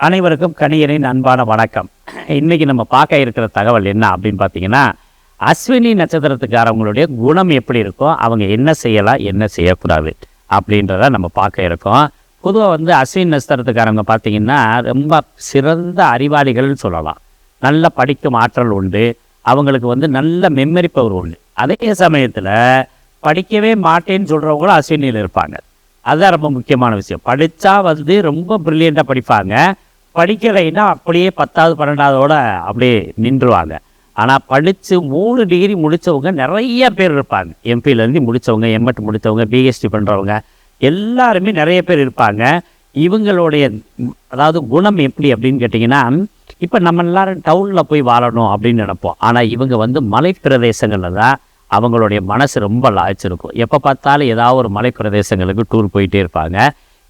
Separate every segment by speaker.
Speaker 1: அனைவருக்கும் கணியரின் அன்பான வணக்கம். இன்னைக்கு நம்ம பார்க்க இருக்கிற தகவல் என்ன அப்படின்னு பார்த்தீங்கன்னா, அஸ்வினி நட்சத்திரத்துக்காரவங்களுடைய குணம் எப்படி இருக்கும், அவங்க என்ன செய்யலாம் என்ன செய்யக்கூடாது அப்படின்றத நம்ம பார்க்க இருக்கோம். பொதுவாக அஸ்வினி நட்சத்திரத்துக்காரவங்க பார்த்தீங்கன்னா ரொம்ப சிறந்த அறிவாளிகள்னு சொல்லலாம். நல்ல படிக்கும் ஆற்றல் உண்டு, அவங்களுக்கு நல்ல மெமரி பவர் உண்டு. அதே சமயத்தில் படிக்கவே மாட்டேன்னு சொல்கிறவங்களும் அஸ்வினியில் இருப்பாங்க. அதுதான் ரொம்ப முக்கியமான விஷயம். படித்தா ரொம்ப ப்ரில்லியண்ட்டாக படிப்பாங்க, படிக்கலைன்னா அப்படியே 10வது 12வதோட அப்படியே நின்றுவாங்க. ஆனால் படித்து 3 டிகிரி முடித்தவங்க நிறைய பேர் இருப்பாங்க. எம்பியிலேருந்து முடித்தவங்க, எம்எட் முடித்தவங்க, பிஹெச்டி பண்ணுறவங்க எல்லாருமே நிறைய பேர் இருப்பாங்க. இவங்களுடைய குணம் எப்படி அப்படின்னு கேட்டிங்கன்னா, இப்போ நம்ம எல்லாரும் டவுனில் போய் வாழணும் அப்படின்னு நினைப்போம். ஆனால் இவங்க மலை பிரதேசங்களில் தான் அவங்களுடைய மனசு ரொம்ப லாய்ச்சிருக்கும். எப்போ பார்த்தாலும் ஏதாவது ஒரு மலை பிரதேசங்களுக்கு டூர் போயிட்டே இருப்பாங்க.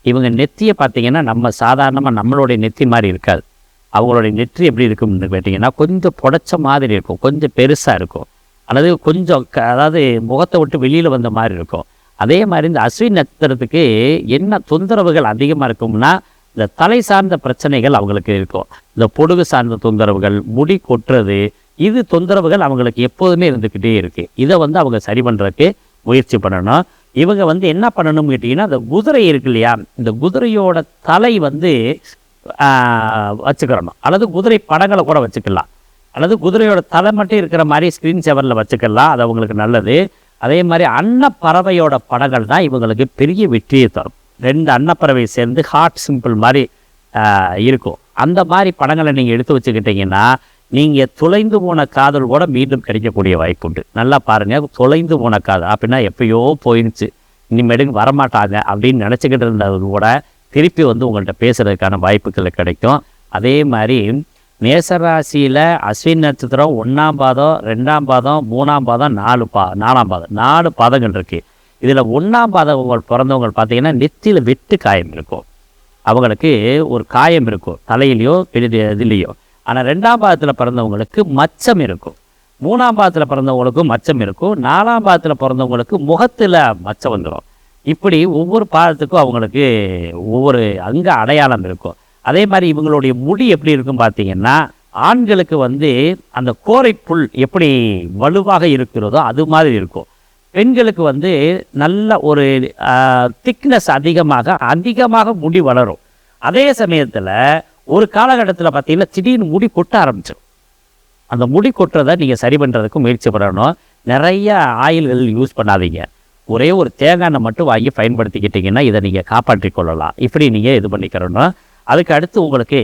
Speaker 1: இவங்க நெத்தியை பார்த்தீங்கன்னா நம்ம சாதாரணமாக நம்மளுடைய நெத்தி மாதிரி இருக்காது. அவங்களுடைய நெற்றி எப்படி இருக்கும்னு கேட்டிங்கன்னா கொஞ்சம் புடைச்ச மாதிரி இருக்கும், கொஞ்சம் பெருசாக இருக்கும், அல்லது கொஞ்சம் முகத்தை விட்டு வெளியில் வந்த மாதிரி இருக்கும். அதே மாதிரி இந்த அஸ்வினி நட்சத்திரத்துக்கு என்ன தொந்தரவுகள் அதிகமாக இருக்கும்னா, இந்த தலை சார்ந்த பிரச்சனைகள் அவங்களுக்கு இருக்கும். இந்த பொடுகு சார்ந்த தொந்தரவுகள், முடி கொட்டுறது, இது தொந்தரவுகள் அவங்களுக்கு எப்போதுமே இருந்துக்கிட்டே இருக்குது. இதை அவங்க சரி பண்ணுறதுக்கு முயற்சி பண்ணணும். இவங்க என்ன பண்ணணும்னு கேட்டிங்கன்னா, இந்த குதிரை இருக்கு இல்லையா, இந்த குதிரையோட தலை வச்சுக்கிறணும், அல்லது குதிரை படங்களை கூட வச்சுக்கலாம், அல்லது குதிரையோட தலை மட்டும் இருக்கிற மாதிரி ஸ்க்ரீன் சேவரில் வச்சுக்கலாம். அது அவங்களுக்கு நல்லது. அதே மாதிரி அன்னப்பறவையோட படங்கள் தான் இவங்களுக்கு பெரிய வெற்றியை தரும். 2 அன்னப்பறவை சேர்ந்து ஹார்ட் சிம்பிள் மாதிரி இருக்கும். அந்த மாதிரி படங்களை நீங்கள் எடுத்து வச்சுக்கிட்டிங்கன்னா நீங்கள் தொலைந்து போன காதல் கூட மீண்டும் கிடைக்கக்கூடிய வாய்ப்பு உண்டு. நல்லா பாருங்கள், தொலைந்து போன காதல் அப்படின்னா எப்பயோ போயிடுச்சு, இனிமேடுக்கு வரமாட்டாங்க அப்படின்னு நினச்சிக்கிட்டு இருந்தது கூட திருப்பி உங்கள்கிட்ட பேசுகிறதுக்கான வாய்ப்புகள் கிடைக்கும். அதே மாதிரி மேசராசியில் அஸ்வினி நட்சத்திரம் 1ஆம் பாதம், 2ஆம் பாதம், 3ஆம் பாதம், 4ஆம் பாதம், 4 பாதங்கள் இருக்குது. இதில் 1ஆம் பாதம் பிறந்தவங்க பார்த்தீங்கன்னா நெத்தியில் வெட்டு காயம் இருக்கும். அவங்களுக்கு ஒரு காயம் இருக்கும் தலையிலையோ இதுலேயோ. ஆனால் 2ஆம் பாதத்தில் பிறந்தவங்களுக்கு மச்சம் இருக்கும், 3ஆம் பாதத்தில் பிறந்தவங்களுக்கும் மச்சம் இருக்கும், 4ஆம் பாதத்தில் பிறந்தவங்களுக்கு முகத்தில் மச்சம் வந்துடும். இப்படி ஒவ்வொரு பாதத்துக்கும் அவங்களுக்கு ஒவ்வொரு அங்க அடையாளம் இருக்கும். அதே மாதிரி இவங்களுடைய முடி எப்படி இருக்கும் பார்த்தீங்கன்னா, ஆண்களுக்கு அந்த கோரைப்புல் எப்படி வலுவாக இருக்கிறதோ அது மாதிரி இருக்கும். பெண்களுக்கு நல்ல ஒரு திக்னஸ் அதிகமாக முடி வளரும். அதே சமயத்தில் ஒரு காலகட்டத்தில் பார்த்தீங்கன்னா திடீர்னு முடி கொட்ட ஆரம்பிச்சிடும். அந்த முடி கொட்டுறதை நீங்கள் சரி பண்ணுறதுக்கு முயற்சி பண்ணணும். நிறைய ஆயில்கள் யூஸ் பண்ணாதீங்க. ஒரே ஒரு தேங்காய் எண்ணெய் மட்டும் வாங்கி பயன்படுத்திக்கிட்டிங்கன்னா இதை நீங்கள் காப்பாற்றி கொள்ளலாம். இப்படி நீங்கள் இது பண்ணிக்கிறணும். அதுக்கு அடுத்து உங்களுக்கு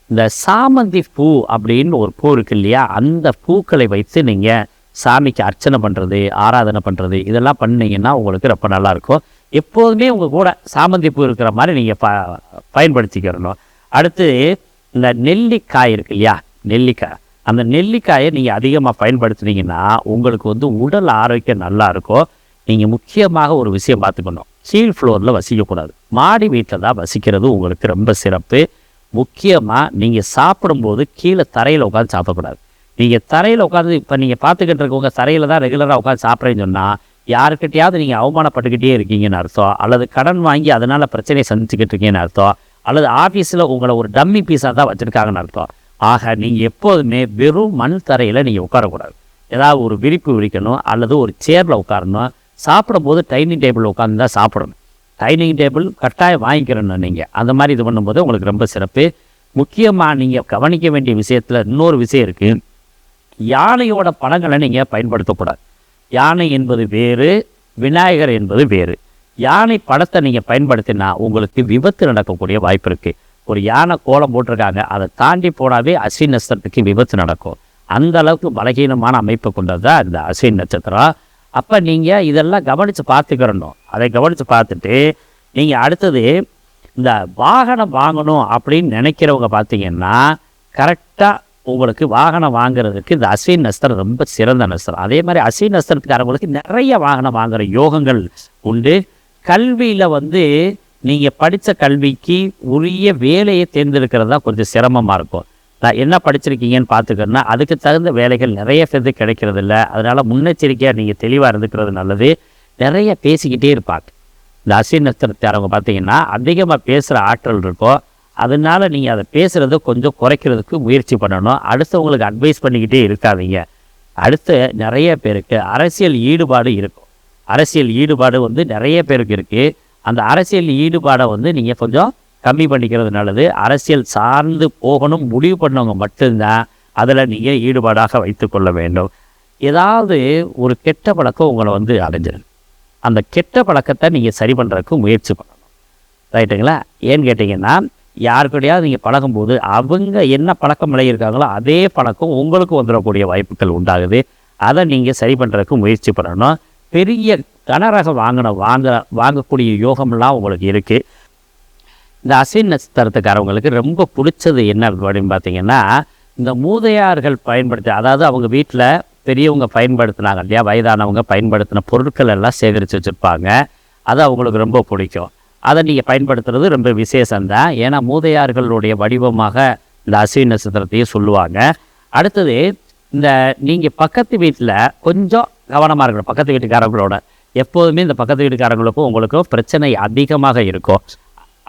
Speaker 1: இந்த சாமந்தி பூ அப்படின்னு ஒரு பூ இருக்கு இல்லையா, அந்த பூக்களை வைத்து நீங்கள் சாமிக்கு அர்ச்சனை பண்ணுறது, ஆராதனை பண்ணுறது, இதெல்லாம் பண்ணிங்கன்னா உங்களுக்கு ரொம்ப நல்லாயிருக்கும். எப்போதுமே உங்கள் கூட சாமந்தி பூ இருக்கிற மாதிரி நீங்கள் பயன்படுத்திக்கிறணும். அடுத்து இந்த நெல்லிக்காய் இருக்கு இல்லையா, நெல்லிக்காய், அந்த நெல்லிக்காயை நீங்கள் அதிகமாக பயன்படுத்துனீங்கன்னா உங்களுக்கு உடல் ஆரோக்கியம் நல்லா இருக்கும். நீங்கள் முக்கியமாக ஒரு விஷயம் பார்த்துக்கணும், கீழ் ஃப்ளோரில் வசிக்கக்கூடாது, மாடி வீட்டில் தான் வசிக்கிறது உங்களுக்கு ரொம்ப சிறப்பு. முக்கியமாக நீங்கள் சாப்பிடும்போது கீழே தரையில் உட்காந்து சாப்பிடக்கூடாது. நீங்கள் தரையில் உட்காந்து இப்போ நீங்கள் பார்த்துக்கிட்டு இருக்கவங்க தரையில் தான் ரெகுலராக உட்காந்து சாப்பிட்றேன்னு சொன்னால் யாருக்கிட்டையாவது நீங்கள் அவமானப்பட்டுக்கிட்டே இருக்கீங்கன்னு அர்த்தம், அல்லது கடன் வாங்கி அதனால் பிரச்சனையை சந்திச்சுக்கிட்டு இருக்கீங்கன்னு அர்த்தம், அல்லது ஆஃபீஸில் உங்களை ஒரு டம்மி பீஸாக தான் வச்சுருக்காங்கன்னு அர்த்தம். ஆக நீங்கள் எப்போதுமே வெறும் மண் தரையில் நீங்கள் உட்காரக்கூடாது. ஏதாவது ஒரு விரிப்பு விரிக்கணும், அல்லது ஒரு சேரில் உட்காரணும். சாப்பிடும்போது டைனிங் டேபிள் உட்காந்து தான் சாப்பிடணும். டைனிங் டேபிள் கட்டாயம் வாங்கிக்கிறணும். நீங்கள் அந்த மாதிரி இது பண்ணும்போது உங்களுக்கு ரொம்ப சிறப்பு. முக்கியமாக நீங்கள் கவனிக்க வேண்டிய விஷயத்தில் இன்னொரு விஷயம் இருக்குது. யானையோட படங்களை நீங்கள் பயன்படுத்தக்கூடாது. யானை என்பது வேறு, விநாயகர் என்பது வேறு. யானை படத்தை நீங்கள் பயன்படுத்தினா உங்களுக்கு விபத்து நடக்கக்கூடிய வாய்ப்பு இருக்குது. ஒரு யானை கோலம் போட்டிருக்காங்க, அதை தாண்டி போனாவே அஸ்வினி நட்சத்திரத்துக்கு விபத்து நடக்கும். அந்த அளவுக்கு பலகீனமான அமைப்பை கொண்டது தான் இந்த அஸ்வினி நட்சத்திரம். அப்போ நீங்கள் இதெல்லாம் கவனித்து பார்த்துக்கிறணும். அதை கவனித்து பார்த்துட்டு நீங்கள் அடுத்தது இந்த வாகனம் வாங்கணும் அப்படின்னு நினைக்கிறவங்க பார்த்தீங்கன்னா கரெக்டாக உங்களுக்கு வாகனம் வாங்குறதுக்கு இந்த அஸ்வினி நட்சத்திரம் ரொம்ப சிறந்த நட்சத்திரம். அதே மாதிரி அஸ்வினி நட்சத்திரத்துக்காரங்களுக்கு நிறைய வாகனம் வாங்குகிற யோகங்கள் உண்டு. கல்வியில் நீங்கள் படித்த கல்விக்கு உரிய வேலையை தேர்ந்தெடுக்கிறது தான் கொஞ்சம் சிரமமாக இருக்கும். நான் என்ன படிச்சிருக்கீங்கன்னு பார்த்துக்கணுன்னா அதுக்கு தகுந்த வேலைகள் நிறைய பேருக்கு கிடைக்கிறது இல்லை. அதனால் முன்னெச்சரிக்கையாக நீங்கள் தெளிவாக இருந்துக்கிறது நல்லது. நிறைய பேசிக்கிட்டே இருப்பாங்க. இந்த அஸ்வினி நட்சத்திரத்தை அவங்க பார்த்தீங்கன்னா அதிகமாக பேசுகிற ஆற்றல் இருக்கும். அதனால நீங்கள் அதை பேசுகிறத கொஞ்சம் குறைக்கிறதுக்கு முயற்சி பண்ணணும். அடுத்தவங்களுக்கு அட்வைஸ் பண்ணிக்கிட்டே இருக்காதீங்க. அடுத்து நிறைய பேருக்கு அரசியல் ஈடுபாடு இருக்கும். அரசியல் ஈடுபாடு வந்து நிறைய பேருக்கு இருக்குது. அந்த அரசியல் ஈடுபாடை வந்து நீங்கள் கொஞ்சம் கம்மி பண்ணிக்கிறது நல்லது. அரசியல் சார்ந்து போகணும் முடிவு பண்ணவங்க மட்டும்தான் அதில் நீங்கள் ஈடுபாடாக வைத்து கொள்ள வேண்டும். ஏதாவது ஒரு கெட்ட பழக்கம் உங்களை வந்து அடைஞ்சிடும். அந்த கெட்ட பழக்கத்தை நீங்கள் சரி பண்ணுறதுக்கு முயற்சி பண்ணணும். ரைட்டுங்களா? ஏன்னு கேட்டிங்கன்னா, யாருக்கிட்டையாவது நீங்கள் பழகும்போது அவங்க என்ன பழக்கம் விளையிருக்காங்களோ அதே பழக்கம் உங்களுக்கு வந்துடக்கூடிய வாய்ப்புகள் உண்டாகுது. அதை நீங்கள் சரி பண்ணுறதுக்கு முயற்சி பண்ணணும். பெரிய கனரக வாங்கக்கூடிய யோகமெல்லாம் உங்களுக்கு இருக்குது. இந்த அஸ்வினி நட்சத்திரத்துக்காரவங்களுக்கு ரொம்ப பிடிச்சது என்ன அப்படின்னு பார்த்தீங்கன்னா, இந்த மூதையார்கள் பயன்படுத்தி, அதாவது அவங்க வீட்டில் பெரியவங்க பயன்படுத்தினாங்க இல்லையா, வயதானவங்க பயன்படுத்தின பொருட்கள் எல்லாம் சேகரித்து வச்சுருப்பாங்க. அது அவங்களுக்கு ரொம்ப பிடிக்கும். அதை நீங்கள் பயன்படுத்துறது ரொம்ப விசேஷம்தான். ஏன்னா மூதையார்களுடைய வடிவமாக இந்த அஸ்வினி நட்சத்திரத்தையும் சொல்லுவாங்க. அடுத்தது, இந்த நீங்கள் பக்கத்து வீட்டில் கொஞ்சம் கவனமாக இருக்கணும். பக்கத்து வீட்டுக்காரங்களோட எப்போதுமே இந்த பக்கத்து வீட்டுக்காரங்களுக்கும் உங்களுக்கும் பிரச்சனை அதிகமாக இருக்கும்.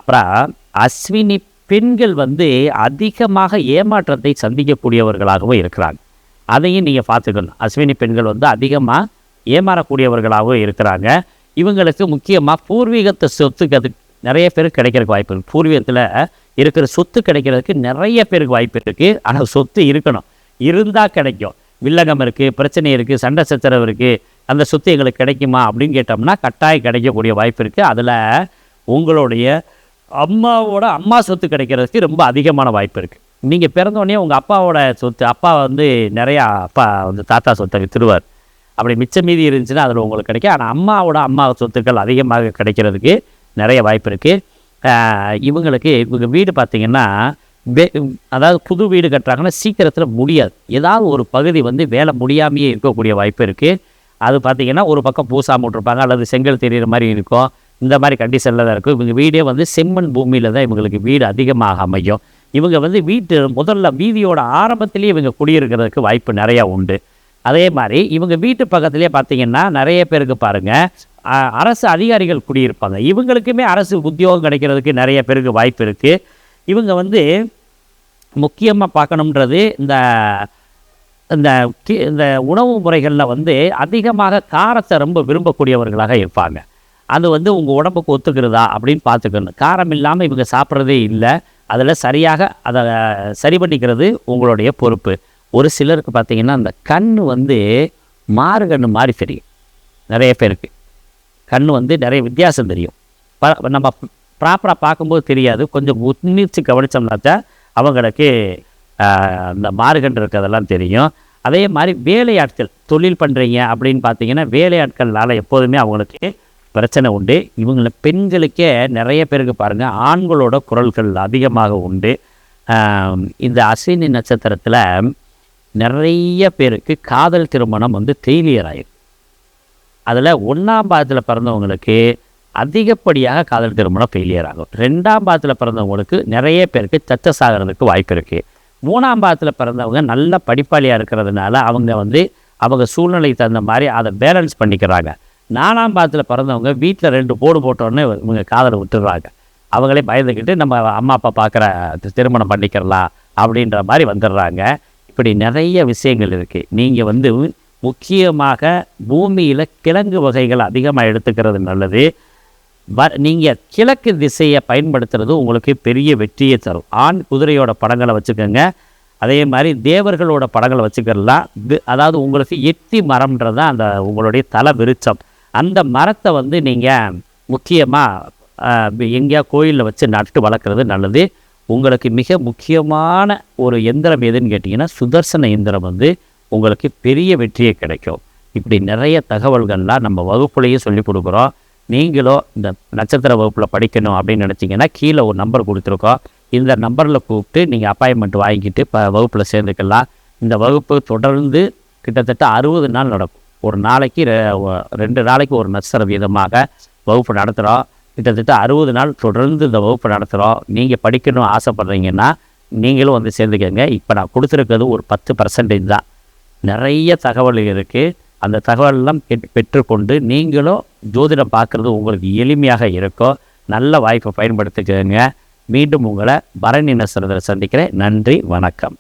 Speaker 1: அப்புறம் அஸ்வினி பெண்கள் வந்து அதிகமாக ஏமாற்றத்தை சந்திக்கக்கூடியவர்களாகவும் இருக்கிறாங்க. அதையும் நீங்கள் பார்த்துக்கணும். அஸ்வினி பெண்கள் வந்து அதிகமாக ஏமாறக்கூடியவர்களாகவும் இருக்கிறாங்க. இவங்களுக்கு முக்கியமாக பூர்வீகத்தை சொத்துக்கு நிறைய பேருக்கு கிடைக்கிறதுக்கு வாய்ப்பு இருக்குது. பூர்வீகத்தில் இருக்கிற சொத்து கிடைக்கிறதுக்கு நிறைய பேருக்கு வாய்ப்பு இருக்குது. ஆனால் சொத்து இருக்கணும், இருந்தால் கிடைக்கும். வில்லங்கம் இருக்குது, பிரச்சனை இருக்குது, சண்டை சச்சரவு இருக்குது, அந்த சொத்து எங்களுக்கு கிடைக்குமா அப்படின்னு கேட்டோம்னா கட்டாயம் கிடைக்கக்கூடிய வாய்ப்பு இருக்குது. அதில் உங்களுடைய அம்மா சொத்து கிடைக்கிறதுக்கு ரொம்ப அதிகமான வாய்ப்பு இருக்குது. நீங்கள் பிறந்தோடனே உங்கள் அப்பாவோட சொத்து, அப்பா வந்து நிறையா வந்து தாத்தா சொத்தை விற்றுருவார். அப்படி மிச்சம் மீதி இருந்துச்சுன்னா அதில் உங்களுக்கு கிடைக்கும். ஆனால் அம்மா சொத்துக்கள் அதிகமாக கிடைக்கிறதுக்கு நிறைய வாய்ப்பு இருக்குது. இவங்க வீடு பார்த்திங்கன்னா, அதாவது புது வீடு கட்டுறாங்கன்னா சீக்கிரத்தில் முடியாது. ஏதாவது ஒரு பகுதி வந்து வேலை முடியாமையே இருக்கக்கூடிய வாய்ப்பு இருக்குது. அது பார்த்திங்கன்னா ஒரு பக்கம் பூசாமல் விட்ருப்பாங்க, அல்லது செங்கல் தெரிகிற மாதிரி இருக்கும். இந்த மாதிரி கண்டிஷனில் தான் இருக்கும். இவங்க வீடே வந்து செம்மண் பூமியில் தான் இவங்களுக்கு வீடு அதிகமாக அமையும். இவங்க வந்து முதல்ல வீதியோட ஆரம்பத்திலேயே இவங்க குடியிருக்கிறதுக்கு வாய்ப்பு நிறையா உண்டு. அதே மாதிரி இவங்க வீட்டு பக்கத்துலேயே பார்த்திங்கன்னா நிறைய பேருக்கு பாருங்கள் அரசு அதிகாரிகள் குடியிருப்பாங்க. இவங்களுக்குமே அரசு உத்தியோகம் கிடைக்கிறதுக்கு நிறைய பேருக்கு வாய்ப்பு இருக்குது. இவங்க வந்து முக்கியமாக பார்க்கணுன்றது இந்த உணவு முறைகளில் வந்து அதிகமாக காரத்தை ரொம்ப விரும்பக்கூடியவர்களாக இருப்பாங்க. அது வந்து உங்கள் உடம்புக்கு ஒத்துக்கிறதா அப்படின்னு பார்த்துக்கணும். காரம் இல்லாமல் இவங்க சாப்பிட்றதே இல்லை. அதில் சரியாக அதை சரி பண்ணிக்கிறது உங்களுடைய பொறுப்பு. ஒரு சிலருக்கு பார்த்திங்கன்னா அந்த கண் வந்து மாறுகண்ணு மாதிரி தெரியும். நிறைய பேருக்கு கண் வந்து நிறைய வித்தியாசம் தெரியும். நம்ம ப்ராப்பராக பார்க்கும்போது தெரியாது. கொஞ்சம் உன்னிச்சு கவனித்தோம்னாச்சா அவங்களுக்கு அந்த மாறுகண் இருக்கிறதெல்லாம் தெரியும். அதே மாதிரி வேலையாட்கள் தொழில் பண்ணுறீங்க அப்படின்னு பார்த்தீங்கன்னா வேலையாட்கள்னால எப்போதுமே அவங்களுக்கு பிரச்சனை உண்டு. இவங்கள பெண்களுக்கே நிறைய பேருக்கு பாருங்கள் ஆண்களோட குரல்கள் அதிகமாக உண்டு. இந்த அஸ்வினி நட்சத்திரத்தில் நிறைய பேருக்கு காதல் திருமணம் வந்து ஃபெயிலியர் ஆகிடும். அதில் 1ஆம் பாதத்தில் பிறந்தவங்களுக்கு அதிகப்படியாக காதல் திருமணம் ஃபெயிலியர் ஆகும். 2ஆம் பாதத்தில் பிறந்தவங்களுக்கு நிறைய பேருக்கு சக்ஸஸ் ஆகிறதுக்கு வாய்ப்பு இருக்குது. 3ஆம் பாதத்தில் பிறந்தவங்க நல்ல படிப்பாளியாக இருக்கிறதுனால அவங்க சூழ்நிலை தகுந்த மாதிரி அதை பேலன்ஸ் பண்ணிக்கிறாங்க. 4ஆம் பாதத்தில் பிறந்தவங்க வீட்டில் 2 போடு போட்டோன்னே இவங்க காதலை விட்டுடுறாங்க. அவங்களே பயந்துக்கிட்டு நம்ம அம்மா அப்பா பார்க்குற திருமணம் பண்ணிக்கிறலாம் அப்படின்ற மாதிரி வந்துடுறாங்க. இப்படி நிறைய விஷயங்கள் இருக்குது. நீங்கள் முக்கியமாக பூமியில் கிழங்கு வகைகள் அதிகமாக எடுத்துக்கிறது நல்லது. நீங்கள் கிழக்கு திசையை பயன்படுத்துறது உங்களுக்கு பெரிய வெற்றியை தரும். ஆண் குதிரையோட படங்களை வச்சுக்கோங்க. அதே மாதிரி தேவர்களோட படங்களை வச்சுக்கலாம். அதாவது உங்களுக்கு எட்டி மரம்ன்றது தான் அந்த உங்களுடைய தலை விருட்சம். அந்த மரத்தை நீங்கள் முக்கியமாக எங்கேயா கோயிலில் வச்சு நட்டு வளர்க்குறது நல்லது. உங்களுக்கு மிக முக்கியமான ஒரு எந்திரம் எதுன்னு கேட்டிங்கன்னா சுதர்சன எந்திரம் உங்களுக்கு பெரிய வெற்றியை கிடைக்கும். இப்படி நிறைய தகவல்கள்லாம் நம்ம வகுப்புலேயும் சொல்லி கொடுக்குறோம். நீங்களும் இந்த நட்சத்திர வகுப்பில் படிக்கணும் அப்படின்னு நினச்சிங்கன்னா கீழே ஒரு நம்பர் கொடுத்துருக்கோம். இந்த நம்பரில் கூப்பிட்டு நீங்கள் அப்பாயின்மெண்ட் வாங்கிக்கிட்டு வகுப்பில் சேர்ந்துக்கலாம். இந்த வகுப்பு தொடர்ந்து கிட்டத்தட்ட 60 நாள் நடக்கும். ஒரு நாளைக்கு 2 நாளைக்கு ஒரு நட்சத்திர வீதமாக வகுப்பு நடத்துகிறோம். கிட்டத்தட்ட 60 நாள் தொடர்ந்து இந்த வகுப்பு நடத்துகிறோம். நீங்கள் படிக்கணும்னு ஆசைப்பட்றீங்கன்னா நீங்களும் சேர்ந்துக்கங்க. இப்போ நான் கொடுத்துருக்கிறது ஒரு 10% தான். நிறைய தகவல் இருக்குது. அந்த தகவலெல்லாம் பெற்றுக்கொண்டு நீங்களும் ஜோதிடம் பார்க்குறது உங்களுக்கு எளிமையாக இருக்கும். நல்ல வாய்ப்பை பயன்படுத்திக்கங்க. மீண்டும் உங்களை பரணி நட்சத்திரத்தில் சந்திக்கிறேன். நன்றி, வணக்கம்.